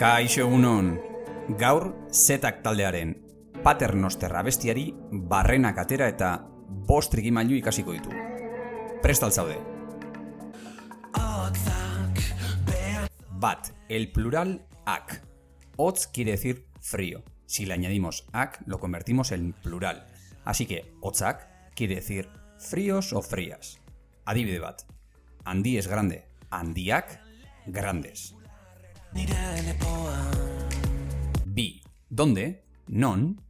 Kaixo egunon, gaur Zetak taldearen Paternoster abestiari barrenak atera eta 5 trikimailu ikasiko ditu. Prest al zaude? Bat, el plural ak. Hotz quiere decir frío. Si le añadimos ak, lo convertimos en plural. Así que hotzak quiere decir fríos o frías. Adibide bat. Handi es grande. Handiak, grandes. Bi, ¿dónde? Non.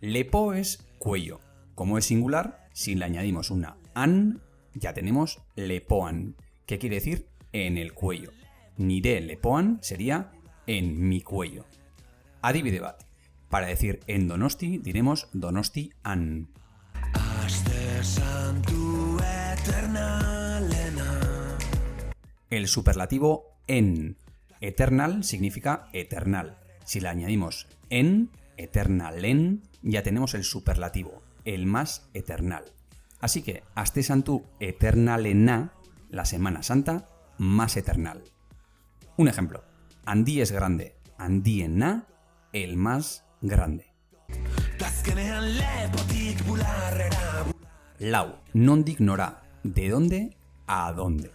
Lepo es cuello. Como es singular, si le añadimos una an, ya tenemos lepoan, que quiere decir en el cuello. Nire lepoan sería en mi cuello. Adibide bat. Para decir en Donosti diremos Donosti an. El superlativo en. Eternal significa eternal. Si le añadimos en, eternalen, ya tenemos el superlativo, el más eternal. Así que aste santu eternalena, la Semana Santa más eternal. Un ejemplo. Handi es grande. Handiena, el más grande. Lau, nondik nora. ¿De dónde a dónde?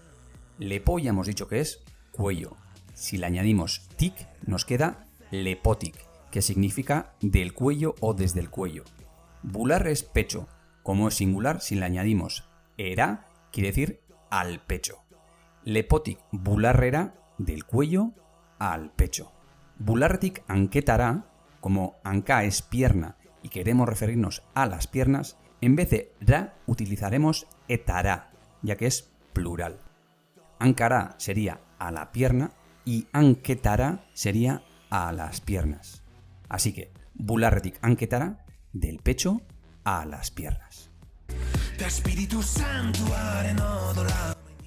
Lepo ya hemos dicho que es cuello. Si le añadimos tic, nos queda lepotic, que significa del cuello o desde el cuello. Bular es pecho. Como es singular, si le añadimos era, quiere decir al pecho. Lepotic bularrera, del cuello al pecho. Bularretik anketara, como anka es pierna y queremos referirnos a las piernas, en vez de ra utilizaremos etara, ya que es plural. Ankara sería a la pierna y anketara sería a las piernas. Así que bularretik anketara, del pecho a las piernas.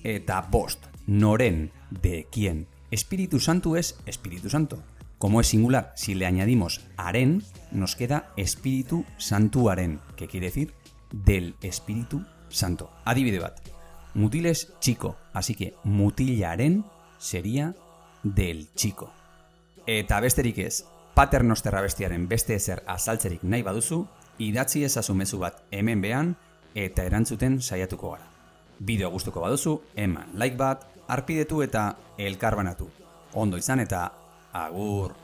Eta bost, noren, de quién. Espíritu Santo es Espíritu Santo. Como es singular, si le añadimos aren, nos queda Espíritu Santuaren, que quiere decir del Espíritu Santo. Adibide bat. Mutil es chico, así que mutilaren sería del chico. Eta besterik ez, Paternoster abestiaren beste ezer azaltzerik nahi baduzu, idatzi ezazu mezu bat hemen behan eta erantzuten saiatuko gara. Bideo gustuko baduzu, eman like bat, arpidetu eta elkarbanatu. Ondo izan eta agur!